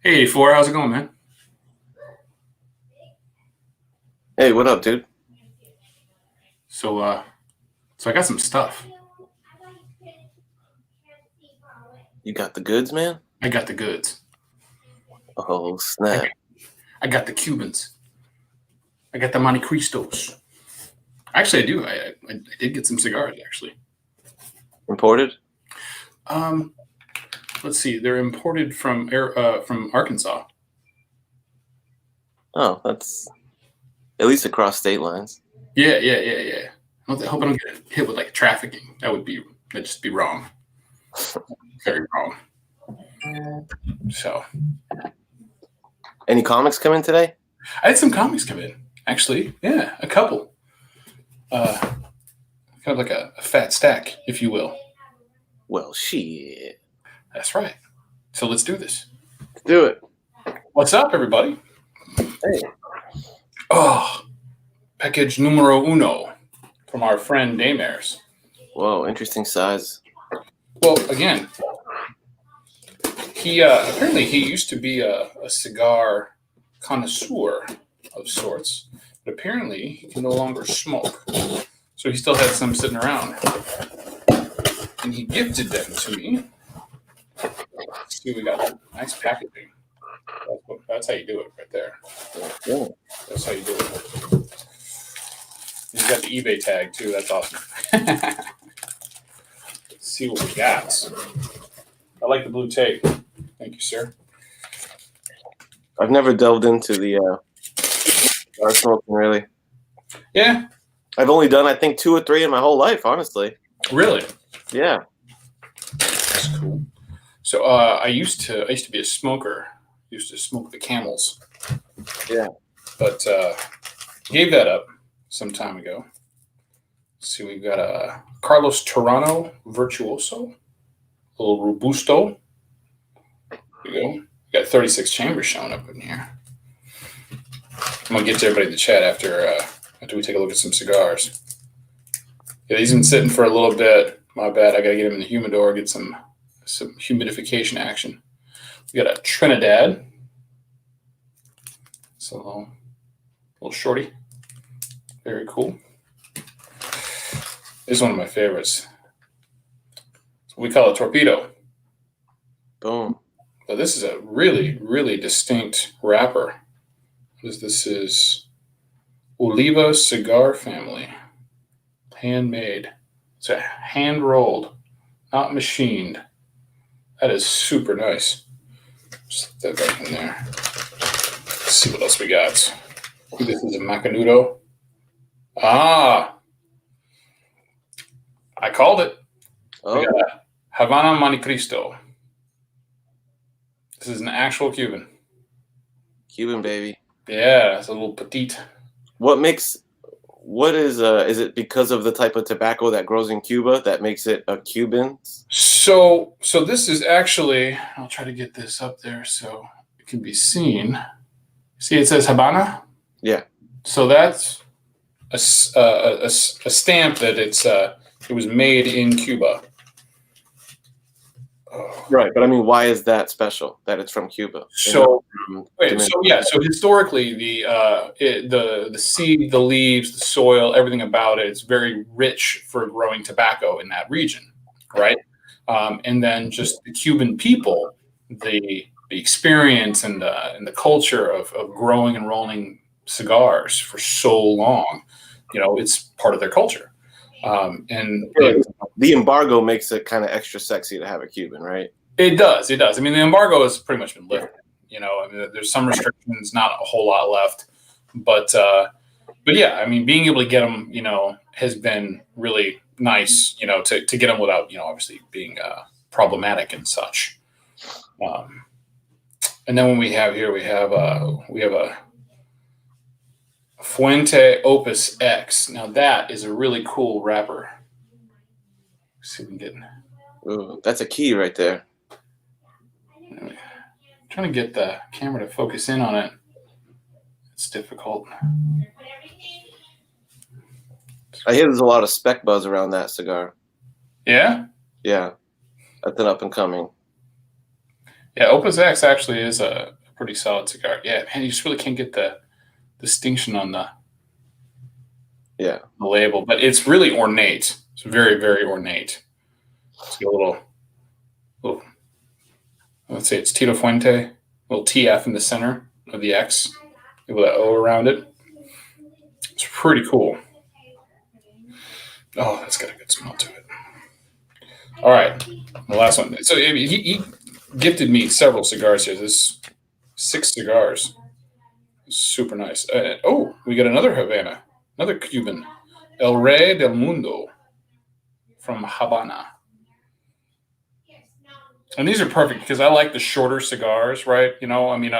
Hey, 84, how's it going, man? Hey, what up, dude? So I got some stuff. You got the goods, man? I got the goods. Oh, I snap. got, I got the Cubans. I got the Monte Cristos. Actually, I do. I did get some cigars, actually. Imported? Um, let's see. They're imported from Arkansas. Oh, that's at least across state lines. Yeah. I hope I don't get hit with like trafficking. That'd just be wrong. Very wrong. So Any comics come in today? I had some comics come in. Actually, yeah, a couple. Uh, kind of like a fat stack, if you will. Well, shit. That's right. So let's do this. Let's do it. What's up, everybody? Hey. Oh, package numero uno from our friend Daymers. Whoa, interesting size. Well, again, he apparently he used to be a cigar connoisseur of sorts, but apparently he can no longer smoke. So he still had some sitting around, and he gifted them to me. Let's see, we got nice packaging. That's how you do it, right there. Yeah. That's how you do it. He's got the eBay tag too. That's awesome. Let's see what we got. I like the blue tape. Thank you, sir. I've never delved into the cigar smoking, really. Yeah, I've only done, I think, 2 or 3 in my whole life, honestly. really. Yeah. That's cool. So I used to be a smoker. Used to smoke the Camels. Yeah. But gave that up some time ago. Let's see, we've got a Carlos Torano Virtuoso, a little Robusto. There we go. We got 36 chambers showing up in here. I'm gonna get to everybody in the chat after we take a look at some cigars. Yeah, these have been sitting for a little bit. My bad. I gotta get them in the humidor, get some humidification action. We got a Trinidad. So a little shorty. Very cool. This is one of my favorites. So we call it torpedo. Boom. So this is a really, really distinct wrapper. This is Oliva Cigar Family. Handmade. It's a hand rolled, not machined. That is super nice. Just put that back in there. Let's see what else we got. This is a Macanudo. Ah, I called it. Oh, We got a Havana Monte Cristo. This is an actual Cuban. Cuban, baby. Yeah, it's a little petite. What is it because of the type of tobacco that grows in Cuba that makes it a Cuban? So this is actually, I'll try to get this up there so it can be seen. See, it says Habana. Yeah. So that's a stamp that it was made in Cuba. Right, but I mean, why is that special that it's from Cuba? So historically, the seed, the leaves, the soil, everything about it is very rich for growing tobacco in that region, right? And then just the Cuban people, the experience and the culture of growing and rolling cigars for so long, it's part of their culture. And the embargo makes it kind of extra sexy to have a Cuban, right? It does. I mean, the embargo has pretty much been lifted. I mean, there's some restrictions, not a whole lot left, but yeah, I mean, being able to get them, has been really nice, to get them without, obviously being problematic and such. And then when we have a Fuente Opus X. Now that is a really cool wrapper. Let's see if we can get. Ooh, that's a key right there. I'm trying to get the camera to focus in on it. It's difficult. I hear there's a lot of spec buzz around that cigar. Yeah? Yeah, that's an up and coming. Yeah, Opus X actually is a Pretty solid cigar. Yeah, man, you just really can't get the distinction on the label, but it's really ornate. It's very, very ornate. It's got a little, let's say it's Tito Fuente, little TF in the center of the X, with an O around it. It's pretty cool. Oh, that's got a good smell to it. All right, the last one. So he gifted me several cigars here. This 6 cigars. Super nice. We got another Havana, another Cuban. El Rey del Mundo from Habana. And these are perfect because I like the shorter cigars, right? You know, I mean,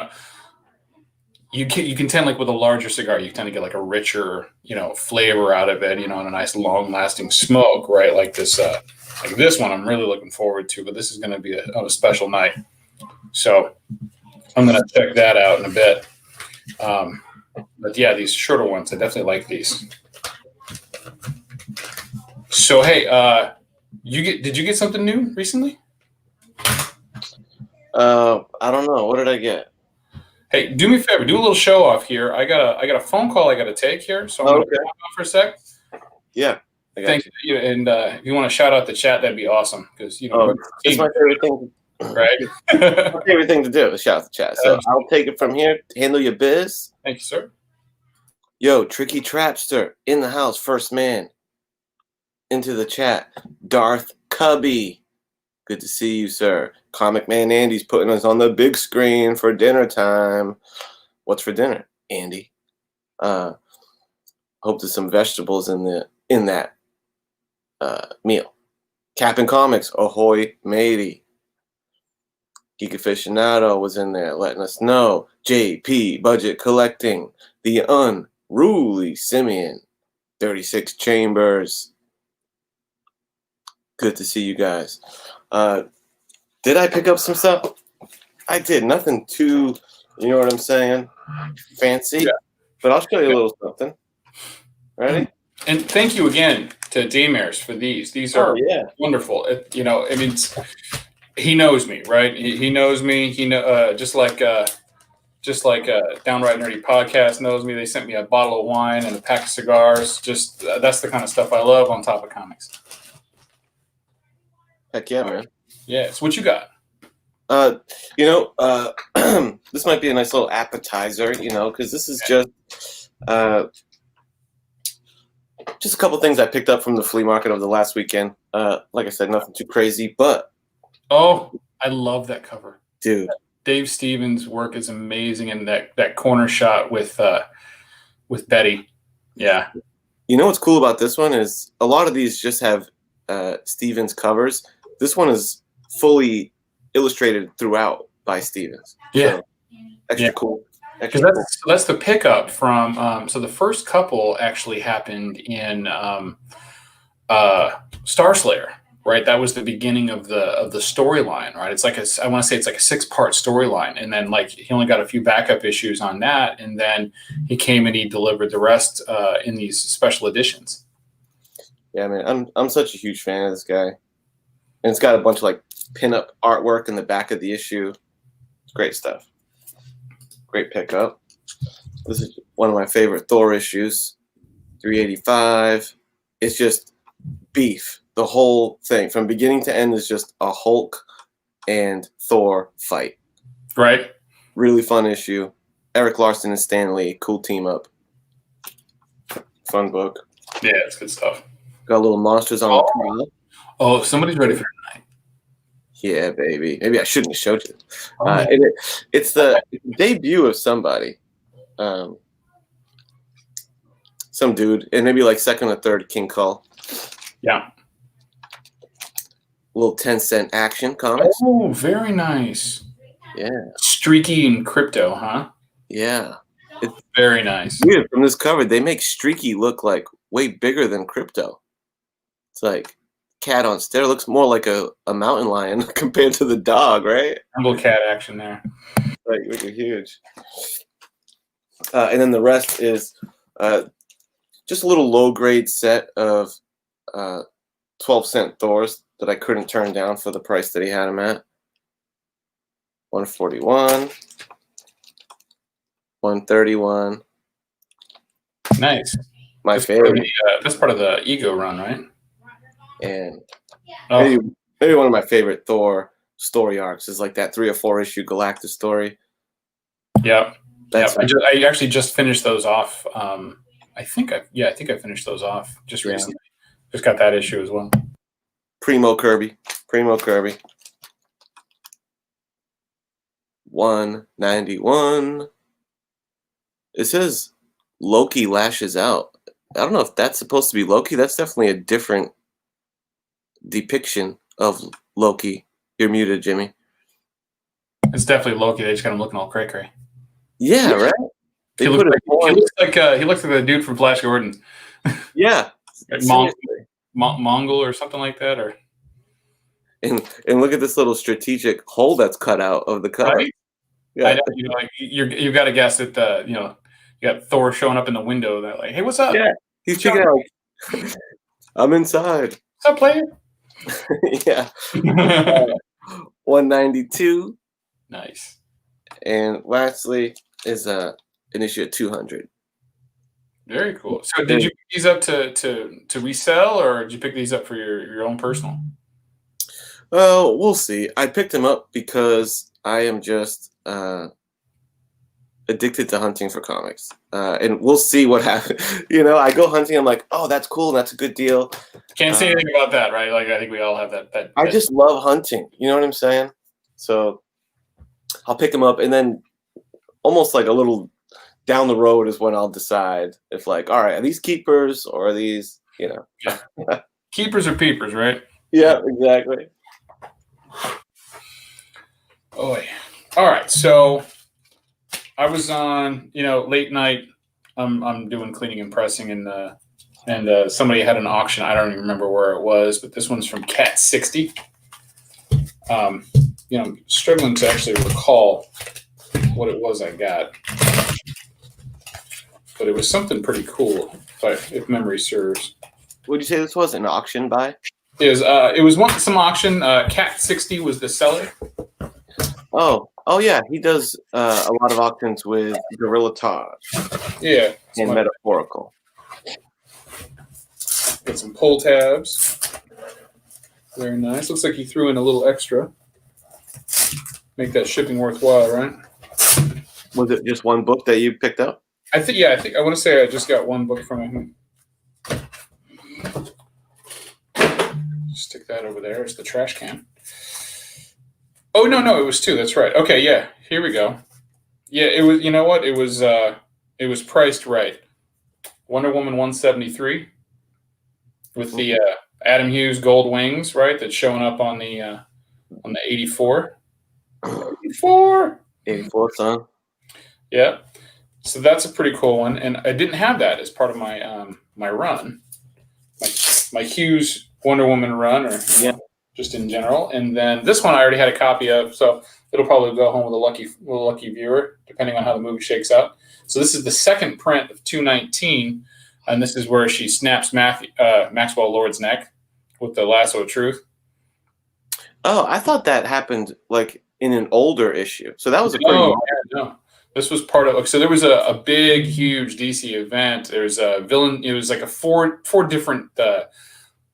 you can tend like with a larger cigar, you tend to get like a richer, flavor out of it, and a nice long lasting smoke, right? Like this one, I'm really looking forward to, but this is going to be a special night. So I'm going to check that out in a bit. But yeah, these shorter ones, I definitely like these. So hey, did you get something new recently? I don't know. What did I get? Hey, do me a favor. Do a little show off here. I got a phone call I got to take here, so I'm going to pop off for a sec. Yeah. Thank you. And if you want to shout out the chat, that'd be awesome because it's my favorite thing. Right? My favorite thing to do is shout out the chat. So I'll take it from here. Handle your biz. Thank you, sir. Yo, Tricky Trapster in the house, first man into the chat. Darth Cubby, good to see you, sir. Comic Man Andy's putting us on the big screen for dinner time. What's for dinner, Andy? Hope there's some vegetables in that meal. Captain Comics, ahoy, matey. Geek Aficionado was in there letting us know. JP Budget Collecting, the unruly Simeon, 36 Chambers. Good to see you guys. Did I pick up some stuff? I did. Nothing too, you know what I'm saying, fancy. Yeah. But I'll show you a little something. Ready? And thank you again to Damares for these. These are wonderful. He knows me, right? He knows me. Just like Downright Nerdy Podcast knows me. They sent me a bottle of wine and a pack of cigars. Just that's the kind of stuff I love on top of comics. Heck yeah, man. Yeah. So what you got? This might be a nice little appetizer, because this is just a couple things I picked up from the flea market over the last weekend. Like I said, nothing too crazy, but I love that cover, dude. Dave Stevens' work is amazing, and that corner shot with Betty. Yeah. You know what's cool about this one is a lot of these just have Stevens covers. This one is fully illustrated throughout by Stevens. Yeah. So, extra cool. Because that's the pickup from. So the first couple actually happened in Star Slayer, right? That was the beginning of the storyline, right? It's like I want to say it's like a 6-part storyline, and then like he only got a few backup issues on that, and then he came and he delivered the rest in these special editions. Yeah, man, I'm such a huge fan of this guy, and it's got a bunch of like pinup artwork in the back of the issue. It's great stuff. Great pickup. This is one of my favorite Thor issues, 385. It's just beef. The whole thing from beginning to end is just a Hulk and Thor fight. Right. Really fun issue. Eric Larson and Stan Lee, cool team up. Fun book. Yeah, it's good stuff. Got little monsters on the cover. Oh, somebody's ready for tonight. Yeah, baby. Maybe I shouldn't have showed you. It's the debut of somebody. Some dude. And maybe like second or third King Cull. Yeah. Little 10-cent action comics. Oh, very nice. Yeah. Streaky and Crypto, huh? Yeah. It's very nice. Weird. From this cover, they make Streaky look like way bigger than Crypto. It's like cat on stare. Looks more like a mountain lion compared to the dog, right? Little cat action there. Like huge. And then the rest is just a little low-grade set of 12-cent Thors that I couldn't turn down for the price that he had them at. 141. 131. Nice. My That's favorite. that's part of the Ego run, right? And Oh, maybe one of my favorite Thor story arcs is like that 3 or 4 issue Galactus story. yeah. That's I actually just finished those off. I think I finished those off just recently. Just got that issue as well. Primo Kirby. 191. It says Loki lashes out. I don't know if that's supposed to be Loki. That's definitely a different depiction of Loki. You're muted, Jimmy. It's definitely Loki. They just got him looking all cray. Yeah, right. He looks like the dude from Flash Gordon. Yeah, Like Mongol or something like that, or and look at this little strategic hole that's cut out of the cover. Right? Yeah, I know, you've got to guess that you got Thor showing up in the window. That like, hey, what's up? Yeah, he's checking out. I'm inside. What's up, player? Yeah. 192. Nice. And lastly is an issue at 200. Very cool. So did you pick these up to resell, or did you pick these up for your own personal? Well, we'll see. I picked them up because I am just addicted to hunting for comics. And we'll see what happens. I go hunting, I'm like, oh, that's cool, that's a good deal. Can't say anything about that, right? Like, I think we all have that. I just love hunting. You know what I'm saying? So I'll pick them up, and then almost like a little down the road is when I'll decide if, like, all right, are these keepers or are these, Yeah. Keepers or peepers, right? Yeah, exactly. Oh, yeah. All right. So I was on, late night. I'm doing cleaning and pressing, and somebody had an auction. I don't even remember where it was, but this one's from Cat 60. I'm struggling to actually recall what it was I got, but it was something pretty cool, if memory serves. Would you say this was an auction buy? It was some auction. Cat 60 was the seller. Oh yeah, he does a lot of auctions with Gorilla Todd. Yeah, and Metaphorical. Got some pull tabs. Very nice. Looks like he threw in a little extra. Make that shipping worthwhile, right? Was it just one book that you picked up? I think I want to say I just got one book from him. Stick that over there. It's the trash can. Oh no, it was 2. That's right. Okay, yeah. Here we go. Yeah, it was. You know what? It was priced right. Wonder Woman 173 with the Adam Hughes gold wings, right? That's showing up on the 84. 84, son. Yeah. So that's a pretty cool one, and I didn't have that as part of my my run, my Hughes Wonder Woman run, or just in general. And then this one I already had a copy of, so it'll probably go home with a lucky viewer, depending on how the movie shakes out. So this is the second print of 219, and this is where she snaps Maxwell Lord's neck with the lasso of truth. Oh, I thought that happened like in an older issue. So that was a pretty. No. This was part of. So there was a big, huge DC event. There's a villain. It was like a four different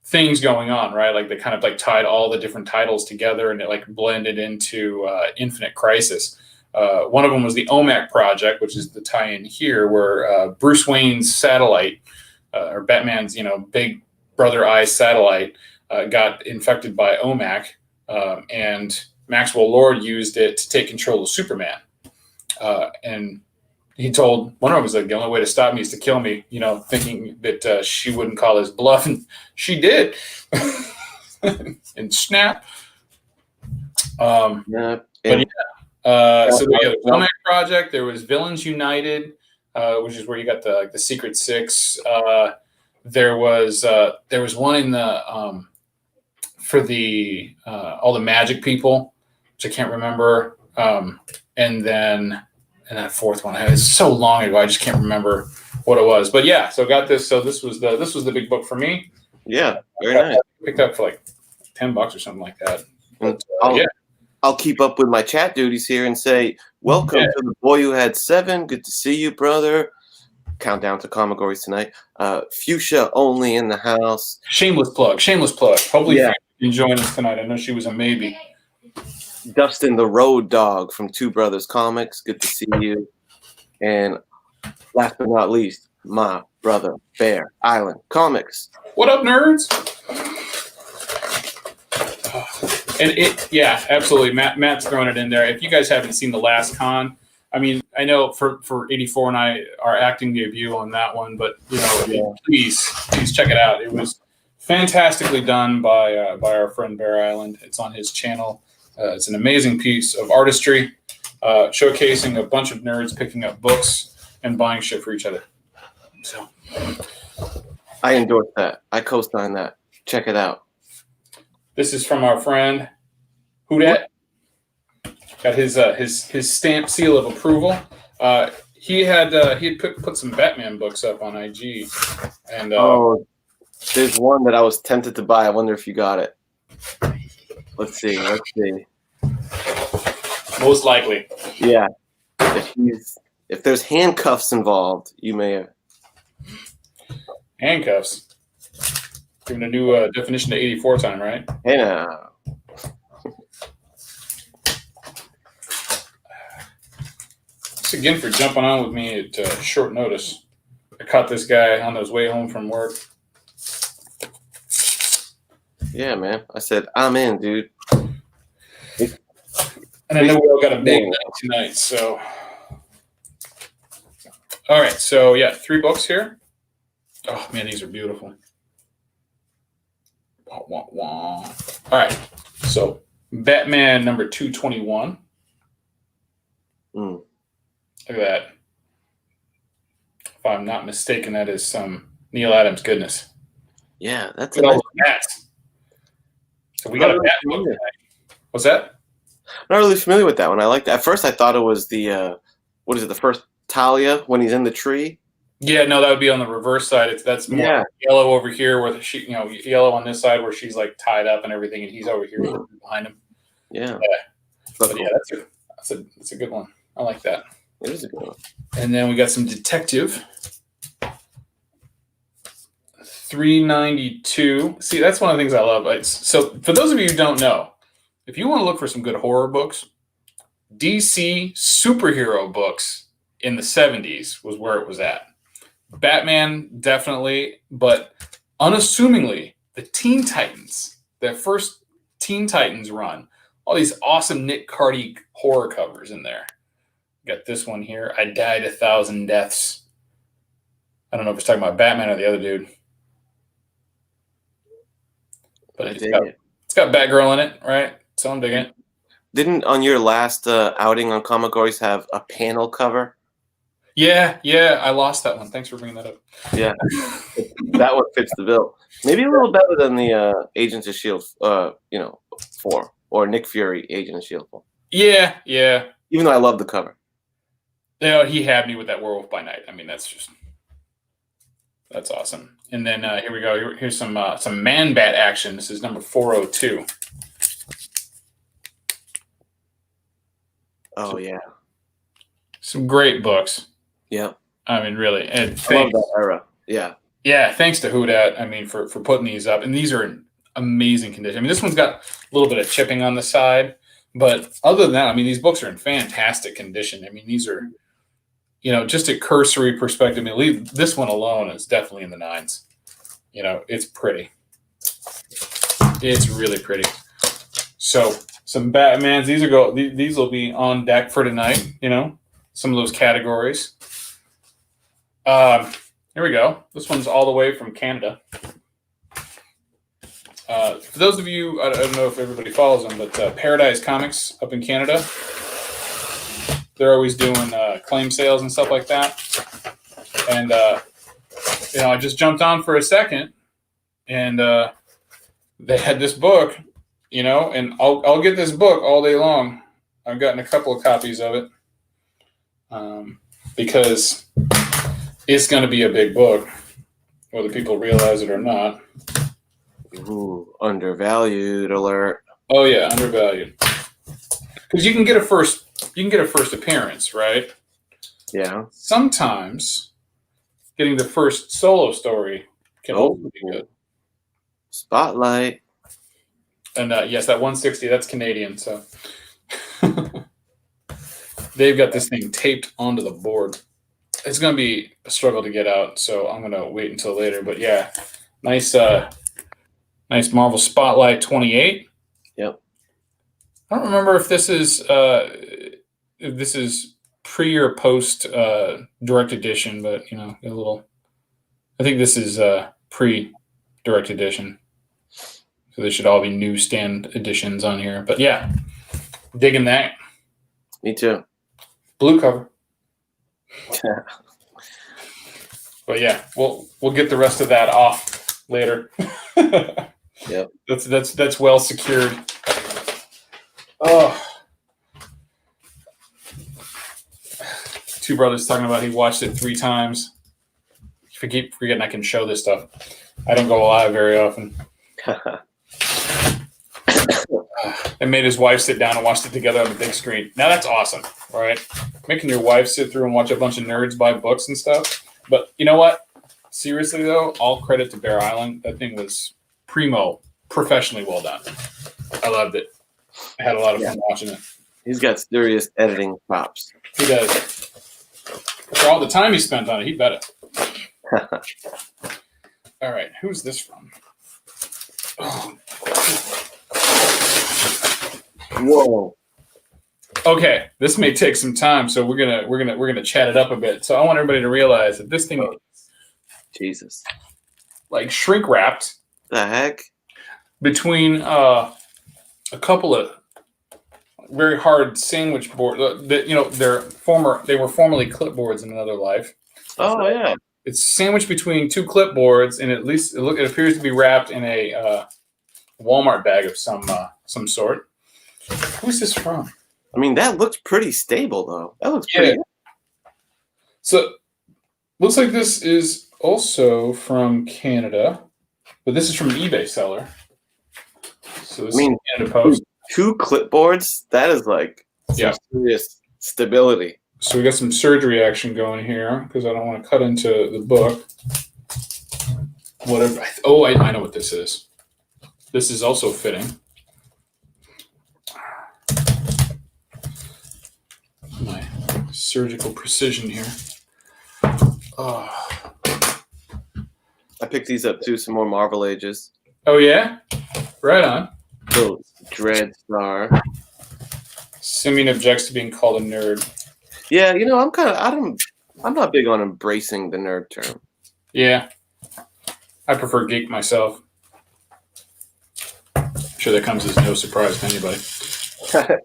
things going on, right? Like they kind of like tied all the different titles together, and it like blended into Infinite Crisis. One of them was the OMAC project, which is the tie-in here, where Bruce Wayne's satellite, or Batman's, big brother eye satellite, got infected by OMAC, and Maxwell Lord used it to take control of Superman. And he told Wonder Woman, was like, the only way to stop me is to kill me, thinking that she wouldn't call his bluff, and she did. And snap. So we got the Comic Project. There was Villains United, which is where you got the Secret Six. There was one in the for the all the magic people, which I can't remember. And then that fourth one, it's so long ago, I just can't remember what it was. But yeah, so got this. So this was the big book for me. Yeah, very nice. Picked up for like $10 or something like that. But, I'll I'll keep up with my chat duties here and say, welcome to the boy who had 7. Good to see you, brother. Countdown to Comic tonight. Fuchsia only in the house. Shameless plug. Hopefully Fuchsia can join us tonight. I know she was a maybe. Dustin the Road Dog from Two Brothers Comics. Good to see you. And last but not least, my brother Bear Island Comics. What up, nerds? And absolutely. Matt's throwing it in there. If you guys haven't seen the last con, I mean, I know for 84 and I are acting debut on that one, but please check it out. It was fantastically done by our friend Bear Island. It's on his channel. It's an amazing piece of artistry, showcasing a bunch of nerds picking up books and buying shit for each other. So, I endorse that. I co-sign that. Check it out. This is from our friend Houdat. Got his stamp seal of approval. He had put some Batman books up on IG, and there's one that I was tempted to buy. I wonder if you got it. Let's see. Most likely. Yeah. If there's handcuffs involved, you may have. Handcuffs. Giving a new definition to 84 time, right? Hey now. Thanks again for jumping on with me at short notice. I caught this guy on his way home from work. Yeah, man. I said, I'm in, dude. And I know we all got a big night tonight, so. All right, so 3 books here. Oh, man, these are beautiful. Wah, wah, wah. All right, so Batman number 221. Look at that. If I'm not mistaken, that is some Neil Adams goodness. Yeah, that's all the bats. So we got a bat book tonight. What's that? I'm not really familiar with that one. I like that. At first, I thought it was the the first Talia when he's in the tree. Yeah, no, that would be on the reverse side. That's more yellow over here, where she, yellow on this side where she's like tied up and everything, and he's over here behind him. Yeah, but cool. That's a good one. I like that. It is a good one. And then we got some detective. 392. See, that's one of the things I love. So for those of you who don't know, if you want to look for some good horror books, DC superhero books in the 70s was where it was at. Batman, definitely, but unassumingly, the Teen Titans, their first Teen Titans run, all these awesome Nick Cardy horror covers in there. Got this one here, I Died 1,000 Deaths. I don't know if it's talking about Batman or the other dude. But it's got Batgirl in it, right? So I'm digging it. Didn't on your last outing on Comic Gories have a panel cover? Yeah, I lost that one. Thanks for bringing that up. Yeah, that one fits the bill. Maybe a little better than the Agents of S.H.I.E.L.D., 4 or Nick Fury Agent of S.H.I.E.L.D. 4. Yeah. Even though I love the cover. He had me with that Werewolf by Night. I mean, that's awesome. And then here we go. Here's some Man-Bat action. This is number 402. Oh yeah, some great books. Yeah, I mean, really, and I love that era. Yeah. Thanks to Houdat. I mean, for putting these up, and these are in amazing condition. I mean, this one's got a little bit of chipping on the side, but other than that, I mean, these books are in fantastic condition. I mean, these are, just a cursory perspective. I mean, this one alone is definitely in the 9s. It's pretty. It's really pretty. So some Batmans. These will be on deck for tonight. Some of those categories. Here we go. This one's all the way from Canada. For those of you, I don't know if everybody follows them, but Paradise Comics up in Canada, they're always doing claim sales and stuff like that. And I just jumped on for a second, and they had this book, and I'll get this book all day long. I've gotten a couple of copies of it because it's going to be a big book, whether people realize it or not. Ooh, undervalued alert. Oh, yeah, undervalued. because you can get a first appearance, right? Yeah. Sometimes getting the first solo story can also be good. Spotlight. And yes, that 160, that's Canadian. So they've got this thing taped onto the board. It's going to be a struggle to get out, so I'm going to wait until later. But yeah, nice Marvel Spotlight 28. Yep. I don't remember if this is pre or post direct edition, but a little. I think this is pre direct edition, so they should all be newsstand editions on here. But yeah, digging that. Me too. Blue cover. But yeah, we'll get the rest of that off later. Yep. That's well secured. Oh. Two brothers talking about he watched it 3 times. I keep forgetting I can show this stuff. I don't go live very often. And made his wife sit down and watched it together on the big screen. Now that's awesome, right? Making your wife sit through and watch a bunch of nerds buy books and stuff. But you know what? Seriously though, all credit to Bear Island. That thing was professionally well done. I loved it. I had a lot of fun watching it. He's got serious editing props. He does. For all the time he spent on it, he bet it. All right, who's this from? Oh. Whoa. Okay, this may take some time, so we're gonna chat it up a bit. So I want everybody to realize that this thing is Jesus. like shrink wrapped. The heck? Between a couple of very hard sandwich board that they were formerly clipboards in another life. Oh yeah. It's sandwiched between 2 clipboards, and at least it appears to be wrapped in a Walmart bag of some sort. Who's this from? I mean, that looks pretty stable though. That looks pretty good. So looks like this is also from Canada, but this is from an eBay seller. So this is Canada Post. 2 clipboards? That is like some serious stability. So we got some surgery action going here because I don't want to cut into the book. Whatever. I know what this is. This is also fitting. My surgical precision here. I picked these up too, some more Marvel Ages. Oh yeah? Right on. Little Dread Star. Simeon objects to being called a nerd. Yeah, I'm not big on embracing the nerd term. Yeah. I prefer geek myself. I'm sure that comes as no surprise to anybody.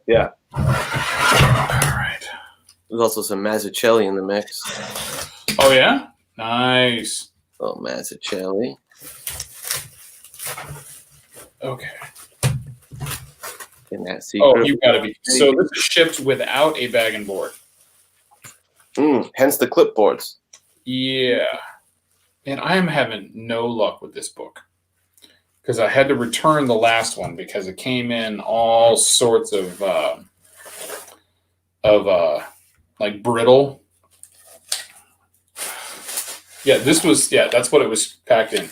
Yeah. All right. There's also some Mazzucchelli in the mix. Oh yeah? Nice. Oh, Mazzucchelli. Okay. In that secret. Oh, you gotta be. So this is shipped without a bag and board. Hence the clipboards. Yeah. And I am having no luck with this book. Because I had to return the last one because it came in all sorts of like brittle. Yeah, that's what it was packed in.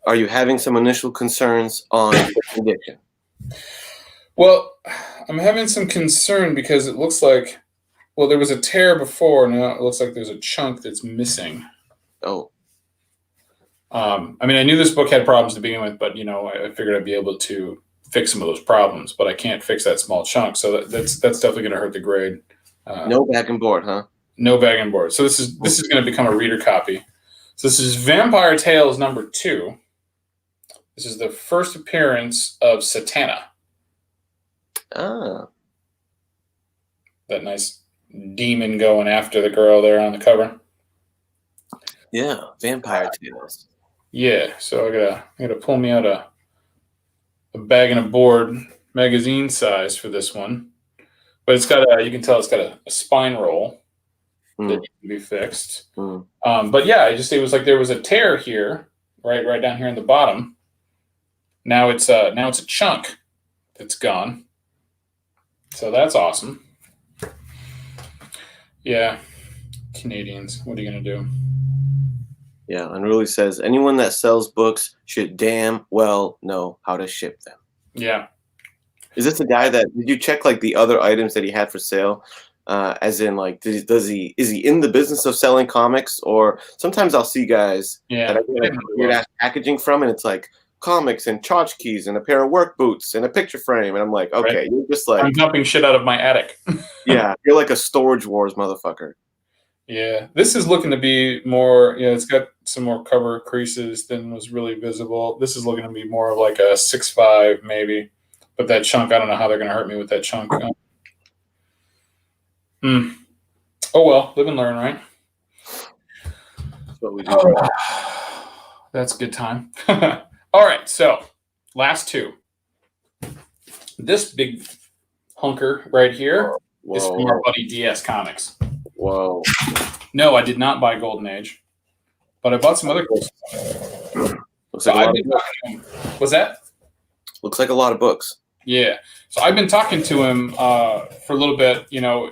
Are you having some initial concerns on the condition? Well, I'm having some concern because it looks like, there was a tear before. Now it looks like there's a chunk that's missing. Oh. I mean, I knew this book had problems to begin with, but I figured I'd be able to fix some of those problems, but I can't fix that small chunk. So that's definitely going to hurt the grade. No back and board, huh? No bag and board. So this is going to become a reader copy. So this is Vampire Tales number 2. This is the first appearance of Satana. Ah. That nice demon going after the girl there on the cover. Yeah, Vampire Tales. Yeah, so I gotta pull me out a bag and a board magazine size for this one. But it's got you can tell it's got a spine roll that can be fixed. But yeah, it was like there was a tear here, right down here in the bottom. Now it's a chunk that's gone. So that's awesome. Yeah. Canadians, what are you going to do? Yeah, Unruly says anyone that sells books should damn well know how to ship them. Yeah. Is this a guy that did you check like the other items that he had for sale? As in, like, is he in the business of selling comics? Or sometimes I'll see guys Yeah. that I get like weird ass packaging from, and it's like comics and tchotchkes and a pair of work boots and a picture frame, and I'm like, okay, Right. you're just like I'm dumping shit out of my attic. yeah, you're like a Storage Wars motherfucker. Yeah, this is looking to be more. Yeah, it's got some more cover creases than was really visible. This is looking to be more of like a 6.5 maybe, but that chunk, I don't know how they're going to hurt me with that chunk. Oh well, live and learn, right? That's what we do. That's a good time. All right, so last two. This big hunker right here is from our buddy DS Comics. Whoa. No, I did not buy Golden Age, but I bought some other cool stuff. Looks like a lot of books. Was that? Looks like a lot of books. Yeah. So I've been talking to him for a little bit. You know,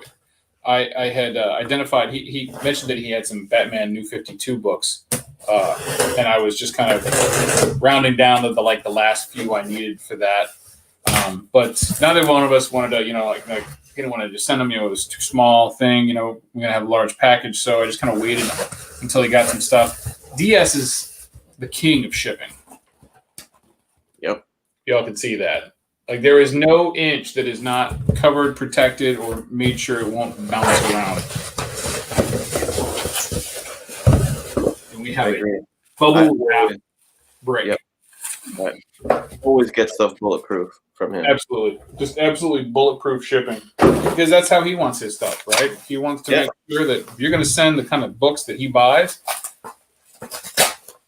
I had identified, he mentioned that he had some Batman New 52 books. And I was just kind of rounding down to the last few I needed for that. But neither one of us wanted to, like he didn't want to just send them, it was too small thing, we're going to have a large package. So I just kind of waited until he got some stuff. DS is the king of shipping. Yep. Y'all can see that. Like there is no inch that is not covered, protected, or made sure it won't bounce around. And we have a bubble wrap brick. Yep. Right. Always get stuff bulletproof from him. Absolutely. Just absolutely bulletproof shipping. Because that's how he wants his stuff, right? He wants to make sure that if you're going to send the kind of books that he buys,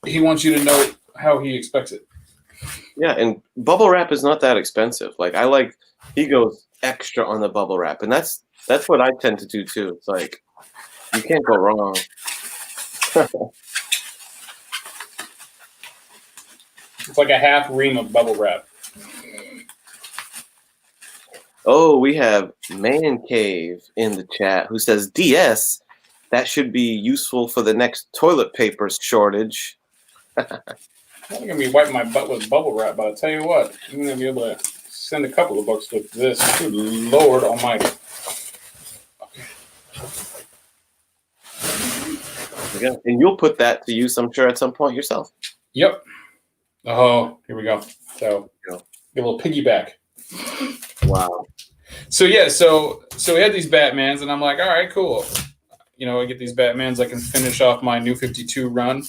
he wants you to know how he expects it. Yeah, and bubble wrap is not that expensive. Like he goes extra on the bubble wrap, and that's what I tend to do too. It's like you can't go wrong. It's like a half ream of bubble wrap. Oh, we have Man Cave in the chat who says DS, that should be useful for the next toilet paper shortage. I'm going to be wiping my butt with bubble wrap, but I'll tell you what, I'm going to be able to send a couple of books with this. Good Lord Almighty. Okay. And you'll put that to use, I'm sure, at some point yourself. Yep. Oh, here we go. So, get a little piggyback. Wow. So yeah, so we had these Batmans, and I'm like, all right, cool. I get these Batmans, I can finish off my New 52 run.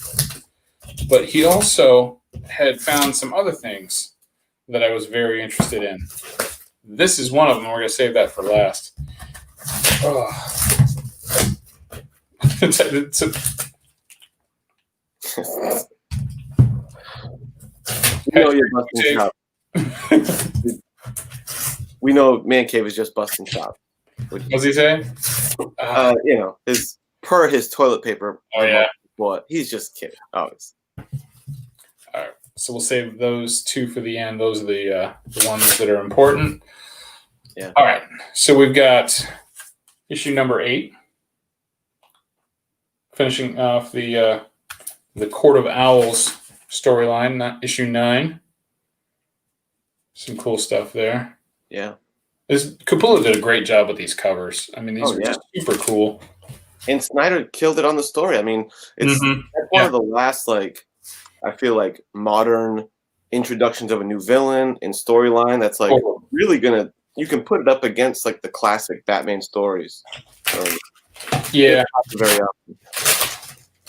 But he also had found some other things that I was very interested in. This is one of them. We're going to save that for last. We know you're busting shop. We know Man Cave is just busting shop. What's he saying? His toilet paper. Oh yeah. But he's just kidding. Always. All right. So we'll save those two for the end. Those are the ones that are important. Yeah. All right. So we've got issue number 8. Finishing off the Court of Owls storyline, not issue 9. Some cool stuff there. Yeah. Capullo did a great job with these covers. I mean, these are just super cool. And Snyder killed it on the story. I mean, that's one of the last, I feel like, modern introductions of a new villain and storyline that's really gonna. You can put it up against the classic Batman stories. Yeah. Very often.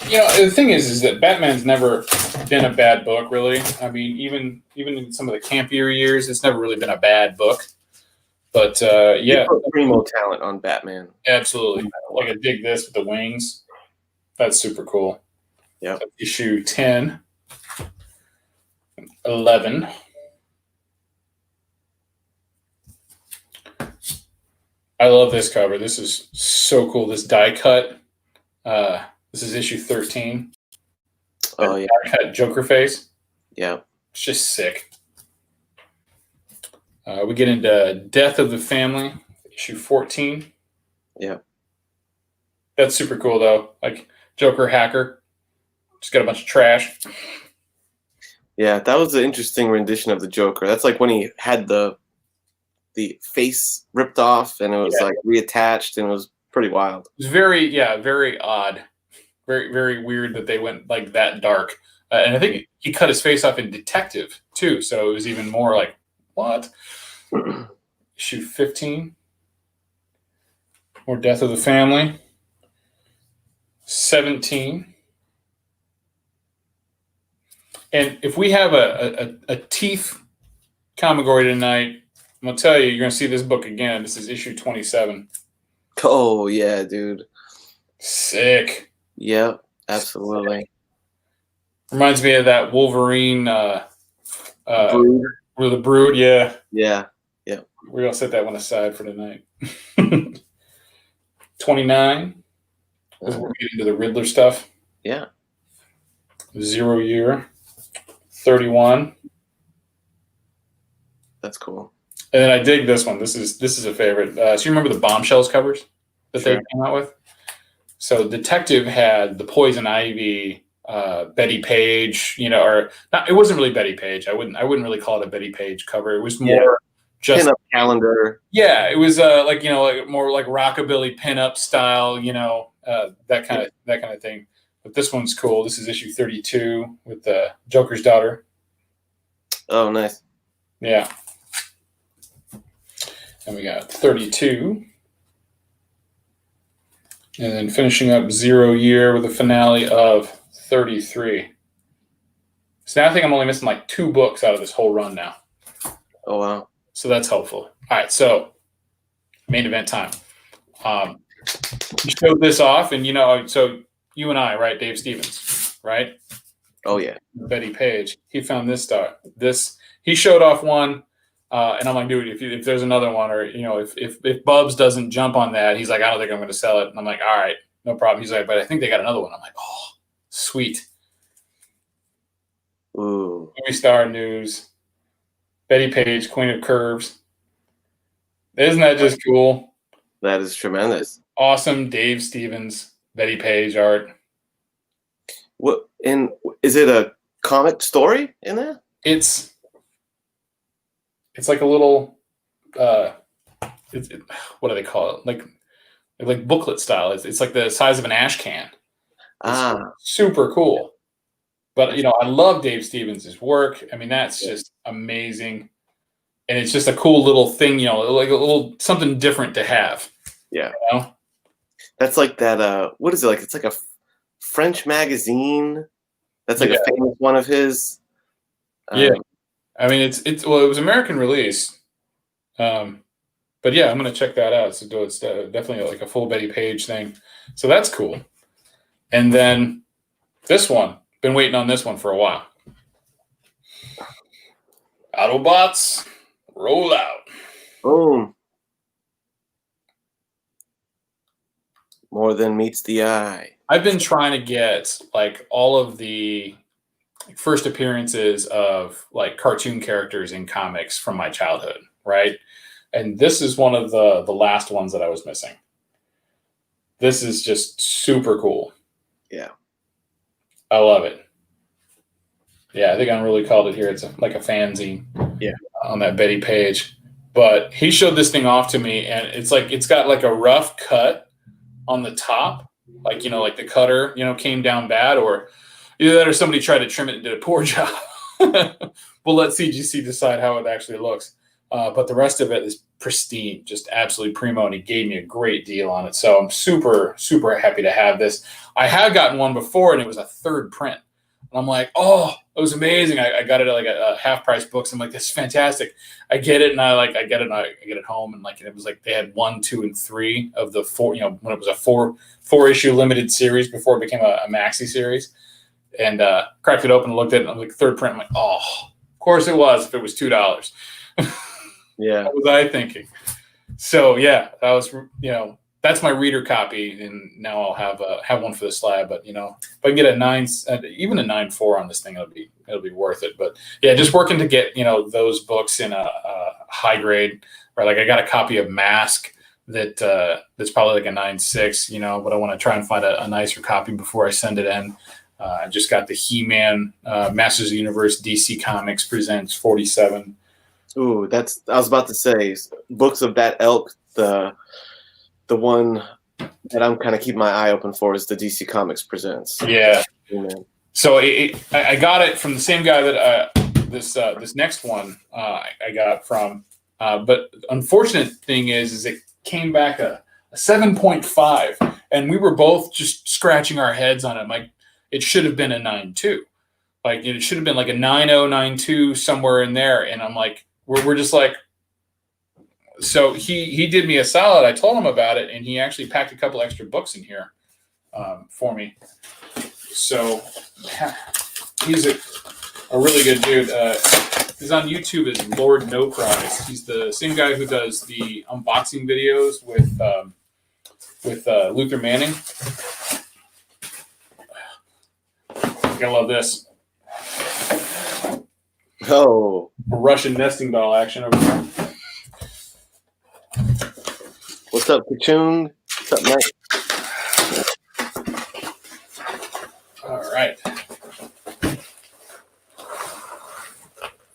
The thing is that Batman's never been a bad book, really. I mean, even in some of the campier years, it's never really been a bad book. But You put primo talent on Batman. Absolutely. I dig this with the wings. That's super cool. Yeah. Issue 10, 11. I love this cover. This is so cool. This die cut. This is issue 13. Oh yeah. Die cut Joker face. Yeah. It's just sick. We get into Death of the Family issue 14. Yeah. That's super cool though. Like Joker hacker, just got a bunch of trash. Yeah, that was an interesting rendition of the Joker. That's like when he had the face ripped off and it was like reattached, and it was pretty wild. It was very odd, very weird that they went like that dark. And I think he cut his face off in Detective too, so it was even more like what? Issue 15. More Death of the Family. 17. And if we have a teeth comic tonight, I'm gonna tell you, you're gonna see this book again. This is issue 27. Oh yeah, dude. Sick. Yep, absolutely. Reminds me of that Wolverine Brood. With the Brood, yeah. Yeah. We're gonna set that one aside for tonight. 29. We'll get into the Riddler stuff. Yeah. 0 Year. 31. That's cool. And then I dig this one. This is a favorite. So you remember the Bombshells covers that they came out with? So Detective had the Poison Ivy, Betty Page, or not, it wasn't really Betty Page. I wouldn't really call it a Betty Page cover. It was more just pinup calendar. Yeah, it was like more like rockabilly pinup style, that kind of thing. But this one's cool. This is issue 32 with the Joker's daughter. Oh, nice. Yeah. And we got 32. And then finishing up 0 Year with a finale of 33. So now I think I'm only missing like 2 books out of this whole run now. Oh, wow. So that's helpful. All right, so main event time. You showed this off, and so you and I, right, Dave Stevens, right? Oh, yeah. Betty Page. He found this star. He showed off one, and I'm like, dude, if there's another one, or if Bubs doesn't jump on that, he's like, I don't think I'm going to sell it. And I'm like, all right, no problem. He's like, but I think they got another one. I'm like, oh, sweet. Ooh. Movie star news. Betty Page, Queen of Curves. Isn't that just cool? That is tremendous. Awesome Dave Stevens, Betty Page art. What? And is it a comic story in there? It's like a little what do they call it? Like booklet style. It's like the size of an ash can. It's super cool. But I love Dave Stevens' work. I mean, that's just amazing. And it's just a cool little thing, like a little something different to have. Yeah. That's like that what is it like? It's like a French magazine. That's like a famous one of his. Yeah. I mean, it was American release. But yeah, I'm gonna check that out. So it's definitely like a full Betty Page thing. So that's cool. And then this one, been waiting on this one for a while. Autobots, roll out. Boom. More than meets the eye. I've been trying to get like all of the first appearances of like cartoon characters in comics from my childhood, right? And this is one of the last ones that I was missing. This is just super cool. Yeah. I love it. Yeah, I think I'm really called it here. It's like a fanzine on that Betty Page. But he showed this thing off to me, and it's like it's got like a rough cut on the top. Like, like the cutter, came down bad, or either that or somebody tried to trim it and did a poor job. We'll let CGC decide how it actually looks. But the rest of it is pristine, just absolutely primo, and he gave me a great deal on it. So I'm super, super happy to have this. I had gotten one before, and it was a third print. And I'm like, oh, it was amazing. I got it at like a half price books. I'm like, this is fantastic. I get it, and I get it home, and like it was like they had 1, 2, and 3 of the 4. When it was a four issue limited series before it became a maxi series, and cracked it open and looked at it. And I'm like, third print. I'm like, oh, of course it was. If it was $2. Yeah. What was I thinking? So yeah, that was that's my reader copy, and now I'll have one for the slab. But if I can get a 9, even a 9.4 on this thing, it'll be worth it. But yeah, just working to get those books in a high grade. Right, like I got a copy of Mask that's probably like a 9.6, but I want to try and find a nicer copy before I send it in. I just got the He-Man Masters of the Universe DC Comics Presents 47. Ooh, I was about to say, books of that ilk. The one that I'm kind of keeping my eye open for is the DC Comics Presents. Yeah. He-Man. So I got it from the same guy that this next one I got from. But unfortunate thing is it came back a 7.5, and we were both just scratching our heads on it. Like, it should have been a 9.2. Like, it should have been like a 9.0, 9.2, somewhere in there. And I'm like, we're just like, so he did me a solid. I told him about it, and he actually packed a couple extra books in here for me. So he's a really good dude. He's on YouTube as Lord No Prize. He's the same guy who does the unboxing videos with Luther Manning. I love this. Oh, Russian nesting doll action over there. what's up, Kachung? What's up, Mike? All right.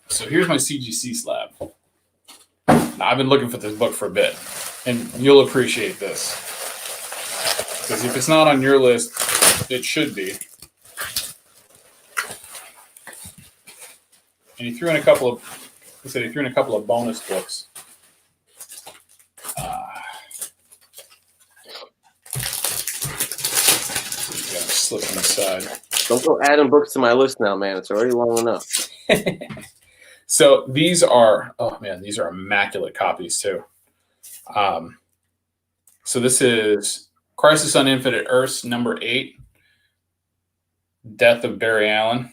So here's my CGC slab. Now, I've been looking for this book for a bit, and you'll appreciate this. Because if it's not on your list, it should be. And he threw in a couple of bonus books. Gotta slip inside. Don't go adding books to my list now, man. It's already long enough. So these are immaculate copies too. So this is Crisis on Infinite Earths number 8, Death of Barry Allen.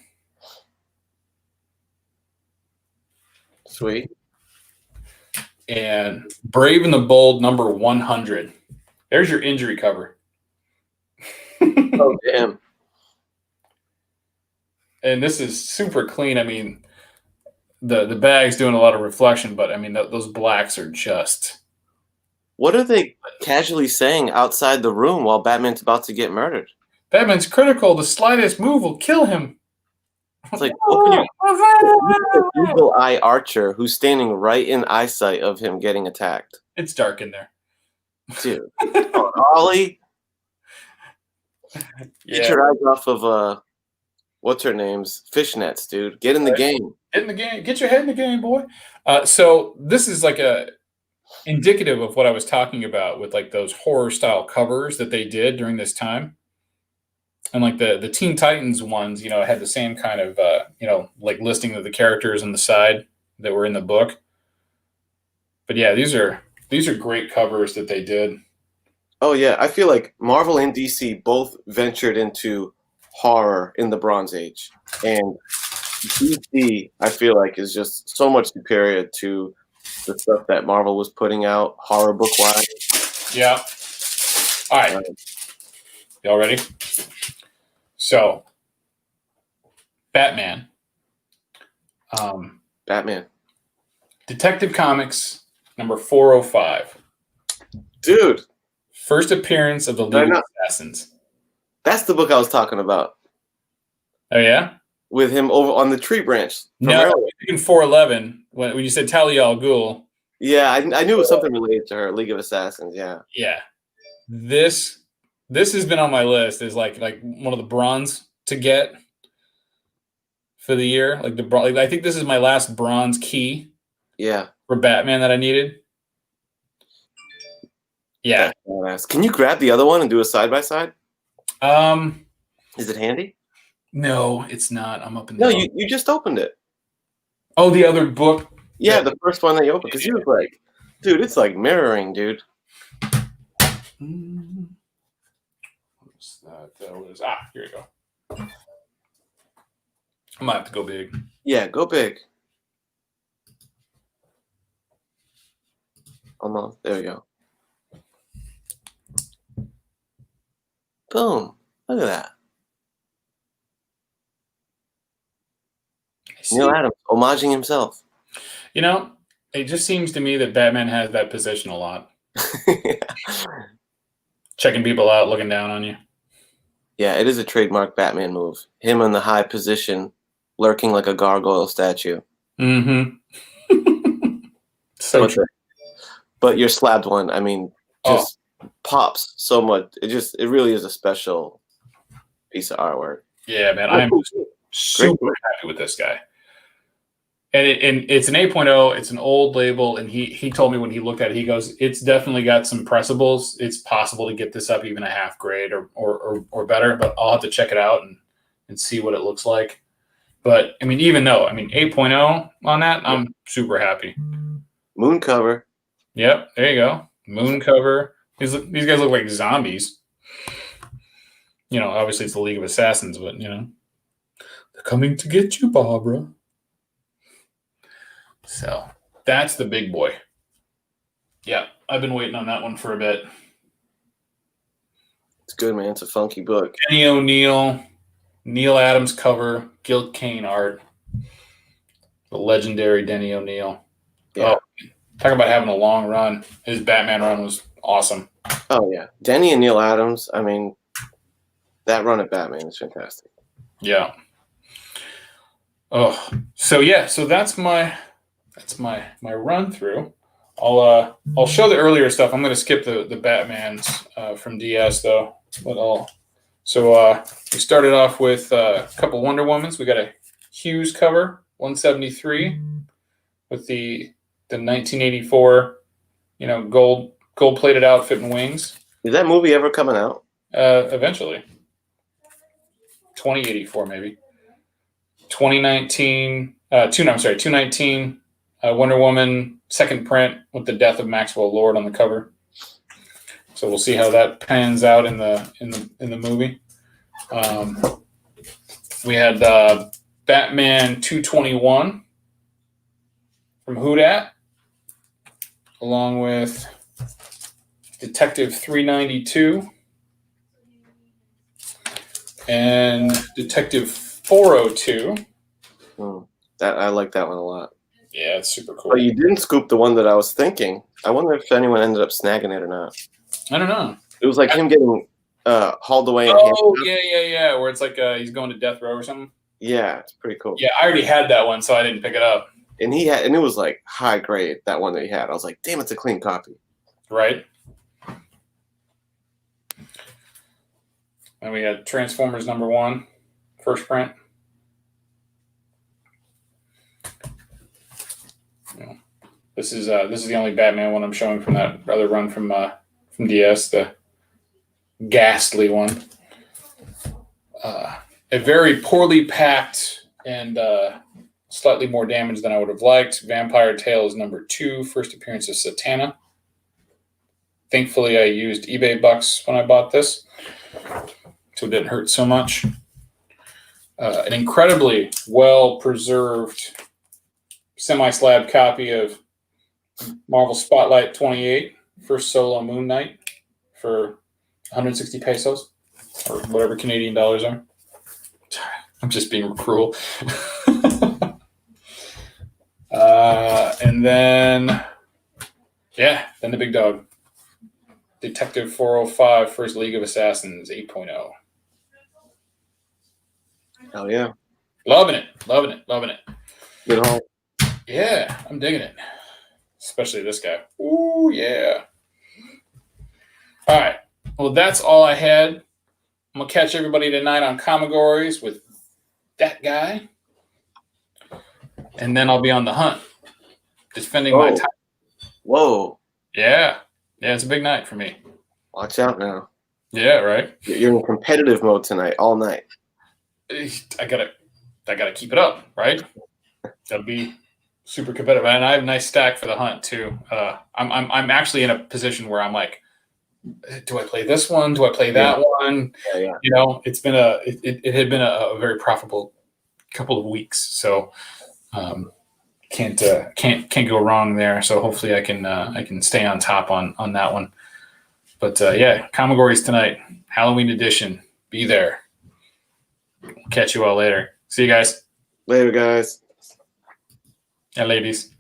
Sweet. And Brave and the Bold number 100. There's your injury cover. Oh, damn. And this is super clean. I mean, the bag's doing a lot of reflection, but I mean, those blacks are just... What are they casually saying outside the room while Batman's about to get murdered? Batman's critical. The slightest move will kill him. It's like, what can you Eagle Eye Archer who's standing right in eyesight of him getting attacked? It's dark in there. Dude. Ollie. Get your eyes off of what's her name's fishnets, dude. Get in the game. Get in the game. Get your head in the game, boy. So this is like a indicative of what I was talking about with like those horror style covers that they did during this time. And like the Teen Titans ones, had the same kind of like listing of the characters on the side that were in the book. But yeah, these are great covers that they did. Oh yeah, I feel like Marvel and DC both ventured into horror in the Bronze Age, and DC I feel like is just so much superior to the stuff that Marvel was putting out horror book wise. Yeah. All right. Y'all ready? So, Batman. Batman. Detective Comics number 405. Dude. First appearance of the League of Assassins. That's the book I was talking about. Oh, yeah? With him over on the tree branch. No, in 411, when you said Talia al Ghul. Yeah, I knew it was something related to her, League of Assassins, yeah. Yeah. This has been on my list as like one of the bronze to get for the year. I think this is my last bronze key. Yeah. For Batman that I needed. Yeah. Can you grab the other one and do a side by side? Is it handy? No, it's not. I'm up in the. No, you just opened it. Oh, the other book. Yeah, the first one that you opened. Because you was like, dude, it's like mirroring, dude. What's that? Here you go. I might have to go big. Yeah, go big. Almost. There we go. Boom. Look at that. Neil Adams, homaging himself. It just seems to me that Batman has that position a lot. Checking people out, looking down on you. Yeah, it is a trademark Batman move. Him in the high position, lurking like a gargoyle statue. Mm-hmm. So But, true. but your slabbed one, I mean, just pops so much. It really is a special piece of artwork. Yeah, man, I'm super happy with this guy. And it's an 8.0. It's an old label, and he told me when he looked at it, he goes, "It's definitely got some pressables. It's possible to get this up even a half grade or better, but I'll have to check it out and see what it looks like." But I mean, even though 8.0 on that, I'm super happy. Moon cover. Yep, there you go. Moon cover. These guys look like zombies. Obviously it's the League of Assassins, but they're coming to get you, Barbara. So that's the big boy. Yeah, I've been waiting on that one for a bit. It's good, man. It's a funky book. Denny O'Neil, Neil Adams cover, Gil Kane art. The legendary Denny O'Neil. Yeah. Oh, talk about having a long run. His Batman run was awesome. Oh, yeah. Denny and Neil Adams, I mean, that run at Batman is fantastic. Yeah. Oh, so that's my run through. I'll show the earlier stuff. I'm going to skip the Batmans from DS though. We started off with a couple Wonder Womans. We got a Hughes cover, 173, with the 1984, gold plated outfit and wings. Is that movie ever coming out? Eventually, 2084 maybe. 219 Wonder Woman second print with the death of Maxwell Lord on the cover. So we'll see how that pans out in the movie. We had Batman 221 from Whodhat, along with Detective 392 and Detective 402. That I like that one a lot. Yeah, it's super cool. But you didn't scoop the one that I was thinking. I wonder if anyone ended up snagging it or not. I don't know. It was like him getting hauled away. Yeah. Where it's like he's going to death row or something. Yeah, it's pretty cool. Yeah, I already had that one, so I didn't pick it up. And it was like high grade, that one that he had. I was like, damn, it's a clean copy. Right. And we had Transformers #1, first print. This is the only Batman one I'm showing from that other run from DS, the ghastly one. A very poorly packed and slightly more damage than I would have liked. Vampire Tales #2, first appearance of Satana. Thankfully, I used eBay bucks when I bought this, so it didn't hurt so much. An incredibly well-preserved semi-slab copy of Marvel Spotlight 28, first solo Moon Knight, for 160 pesos, or whatever Canadian dollars are. I'm just being cruel. And then the big dog. Detective 405, first League of Assassins, 8.0. Hell yeah. Loving it. Good haul. Yeah, I'm digging it. Especially this guy. Ooh, yeah. All right. Well, that's all I had. I'm going to catch everybody tonight on Comigories with that guy. And then I'll be on the hunt, defending my time. Whoa. Yeah. Yeah, it's a big night for me. Watch out now. Yeah, right. You're in competitive mode tonight, all night. I gotta keep it up, right? Gotta be super competitive, and I have a nice stack for the hunt too. I'm actually in a position where I'm like, do I play this one? Do I play that one? Yeah. It's been it had been a very profitable couple of weeks, so can't go wrong there. So hopefully I can stay on top on that one. But Comigories tonight, Halloween edition. Be there. Catch you all later. See you guys. Later, guys. And ladies.